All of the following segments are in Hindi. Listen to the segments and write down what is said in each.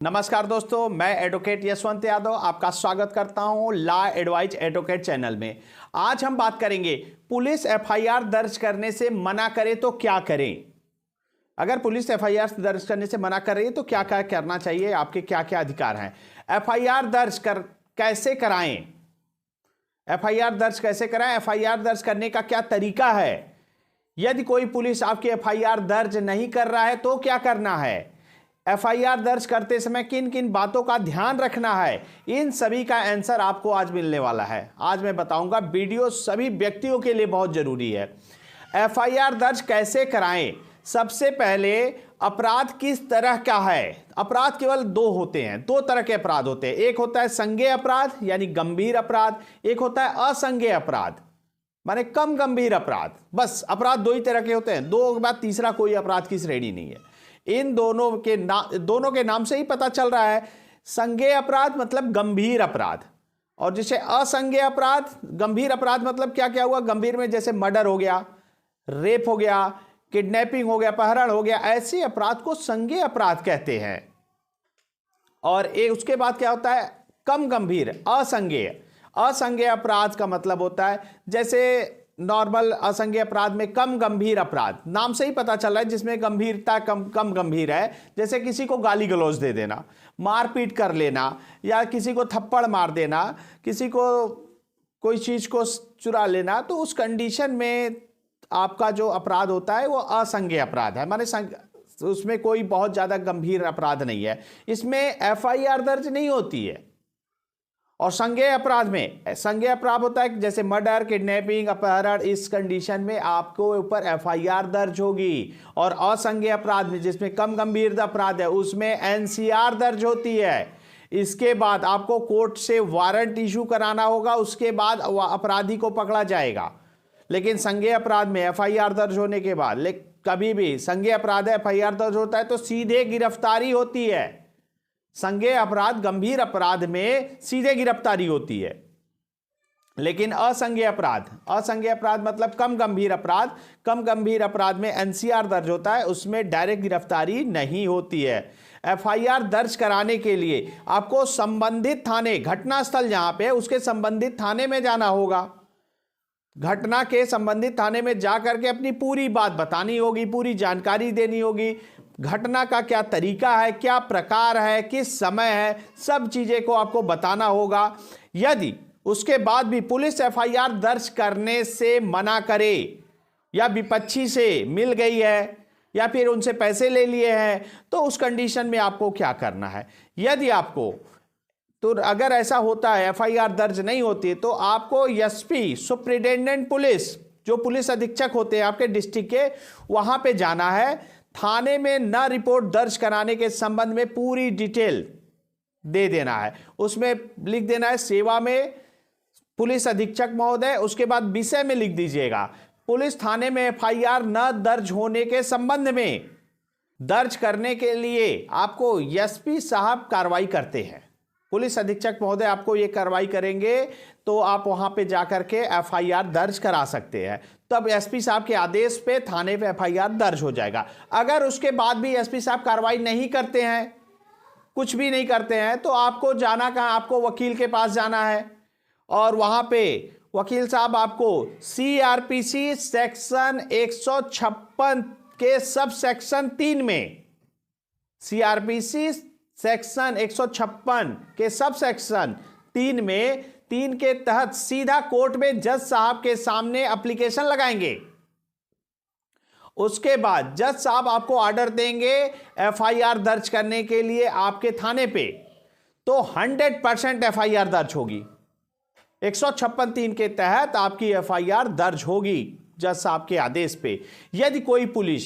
नमस्कार दोस्तों, मैं एडवोकेट यशवंत यादव आपका स्वागत करता हूं लॉ एडवाइज एडवोकेट चैनल में। आज हम बात करेंगे पुलिस एफआईआर दर्ज करने से मना करे तो क्या करें। अगर पुलिस एफआईआर दर्ज करने से मना कर रही है तो क्या क्या करना चाहिए, आपके क्या क्या अधिकार हैं, एफआईआर दर्ज कैसे कराएं, एफआईआर दर्ज कैसे कराएं, एफआईआर दर्ज करने का क्या तरीका है, यदि कोई पुलिस आपकी एफआईआर दर्ज नहीं कर रहा है तो क्या करना है, एफआईआर दर्ज करते समय किन किन बातों का ध्यान रखना है, इन सभी का आंसर आपको आज मिलने वाला है। आज मैं बताऊंगा। वीडियो सभी व्यक्तियों के लिए बहुत जरूरी है। एफआईआर दर्ज कैसे कराएं। सबसे पहले अपराध किस तरह का है। अपराध केवल दो होते हैं, दो तरह के अपराध होते हैं। एक होता है संज्ञेय अपराध यानी गंभीर अपराध, एक होता है असंज्ञेय अपराध माने कम गंभीर अपराध। बस अपराध दो ही तरह के होते हैं, दो के बाद तीसरा कोई अपराध की श्रेणी नहीं है। इन दोनों के नाम से ही पता चल रहा है। संज्ञेय अपराध मतलब गंभीर अपराध, और जैसे असंज्ञेय अपराध, गंभीर अपराध मतलब क्या क्या हुआ, गंभीर में जैसे मर्डर हो गया, रेप हो गया, किडनैपिंग हो गया, अपहरण हो गया, ऐसे अपराध को संज्ञेय अपराध कहते हैं। और उसके बाद क्या होता है, कम गंभीर असंज्ञेय। असंज्ञेय अपराध का मतलब होता है जैसे नॉर्मल असंज्ञेय अपराध में कम गंभीर अपराध, नाम से ही पता चल रहा है जिसमें गंभीरता कम गंभीर है। जैसे किसी को गाली गलौज दे देना, मारपीट कर लेना, या किसी को थप्पड़ मार देना, किसी को कोई चीज को चुरा लेना, तो उस कंडीशन में आपका जो अपराध होता है वो असंज्ञेय अपराध है। माने उसमें कोई बहुत ज्यादा गंभीर अपराध नहीं है, इसमें एफआईआर दर्ज नहीं होती है। और संज्ञेय अपराध में, संज्ञेय अपराध होता है जैसे मर्डर, किडनैपिंग, अपहरण, इस कंडीशन में आपको ऊपर एफआईआर दर्ज होगी। और असंज्ञेय अपराध में जिसमें कम गंभीर अपराध है उसमें एनसीआर दर्ज होती है। इसके बाद आपको कोर्ट से वारंट इशू कराना होगा, उसके बाद अपराधी को पकड़ा जाएगा। लेकिन संज्ञेय अपराध में एफआईआर दर्ज होने के बाद, कभी भी संज्ञेय अपराध है एफआईआर दर्ज होता है तो सीधे गिरफ्तारी होती है। संज्ञेय अपराध, गंभीर अपराध में सीधे गिरफ्तारी होती है। लेकिन असंज्ञेय अपराध मतलब कम गंभीर अपराध, कम गंभीर अपराध में एनसीआर दर्ज होता है, उसमें डायरेक्ट गिरफ्तारी नहीं होती है। एफआईआर दर्ज कराने के लिए आपको संबंधित थाने, घटनास्थल जहां पे उसके संबंधित थाने में जाना होगा। घटना के संबंधित थाने में जाकर के अपनी पूरी बात बतानी होगी, पूरी जानकारी देनी होगी। घटना का क्या तरीका है, क्या प्रकार है, किस समय है, सब चीजें को आपको बताना होगा। यदि उसके बाद भी पुलिस एफआईआर दर्ज करने से मना करे, या विपक्षी से मिल गई है, या फिर उनसे पैसे ले लिए हैं, तो उस कंडीशन में आपको क्या करना है। यदि आपको अगर ऐसा होता है, एफआईआर दर्ज नहीं होती, तो आपको एसपी, सुप्रिटेंडेंट पुलिस, जो पुलिस अधीक्षक होते हैं आपके डिस्ट्रिक्ट के, वहां पे जाना है। थाने में न रिपोर्ट दर्ज कराने के संबंध में पूरी डिटेल दे देना है। उसमें लिख देना है सेवा में पुलिस अधीक्षक महोदय, उसके बाद विषय में लिख दीजिएगा पुलिस थाने में एफआईआर न दर्ज होने के संबंध में। दर्ज करने के लिए आपको एसपी साहब कार्रवाई करते हैं, पुलिस अधीक्षक महोदय आपको ये कार्रवाई करेंगे, तो आप वहां पे जाकर के एफआईआर दर्ज करा सकते हैं। तब एसपी साहब के आदेश पे थाने पे एफआईआर दर्ज हो जाएगा। अगर उसके बाद भी एसपी साहब कार्रवाई नहीं करते हैं, कुछ भी नहीं करते हैं, तो आपको जाना कहाँ, आपको वकील के पास जाना है। और वहां पे वकील साहब आपको सीआरपीसी सेक्शन 156 के सब सेक्शन 3 में, सीआरपीसी सेक्शन 156 के सब सेक्शन 3 में, 3 के तहत सीधा कोर्ट में जज साहब के सामने एप्लीकेशन लगाएंगे। उसके बाद जज साहब आपको ऑर्डर देंगे एफआईआर दर्ज करने के लिए आपके थाने पे, तो 100% एफआईआर दर्ज होगी। 156(3) के तहत आपकी एफआईआर दर्ज होगी जज साहब के आदेश पे। यदि कोई पुलिस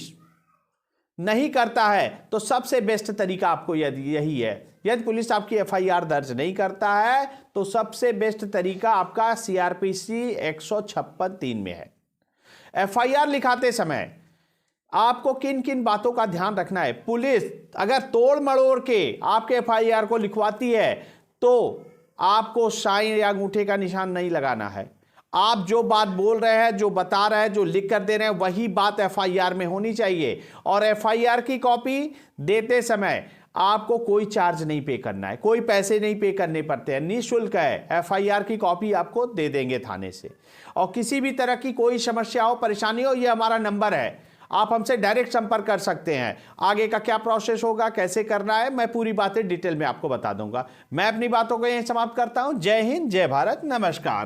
नहीं करता है तो सबसे बेस्ट तरीका आपको यही है। यदि पुलिस आपकी एफआईआर दर्ज नहीं करता है तो सबसे बेस्ट तरीका आपका सीआरपीसी 156(3) में है। एफआईआर लिखाते समय आपको किन किन बातों का ध्यान रखना है। पुलिस अगर तोड़ मड़ोड़ के आपके एफआईआर को लिखवाती है तो आपको साइन या अंगूठे का निशान नहीं लगाना है। आप जो बात बोल रहे हैं, जो बता रहे हैं, जो लिख कर दे रहे हैं, वही बात एफआईआर में होनी चाहिए। और एफआईआर की कॉपी देते समय आपको कोई चार्ज नहीं पे करना है, कोई पैसे नहीं पे करने पड़ते हैं, निःशुल्क है। एफआईआर की कॉपी आपको दे देंगे थाने से। और किसी भी तरह की कोई समस्या हो, परेशानी हो, ये हमारा नंबर है, आप हमसे डायरेक्ट संपर्क कर सकते हैं। आगे का क्या प्रोसेस होगा, कैसे करना है, मैं पूरी बातें डिटेल में आपको बता दूंगा। मैं अपनी बातों को यहीं समाप्त करता हूं। जय हिंद, जय भारत, नमस्कार।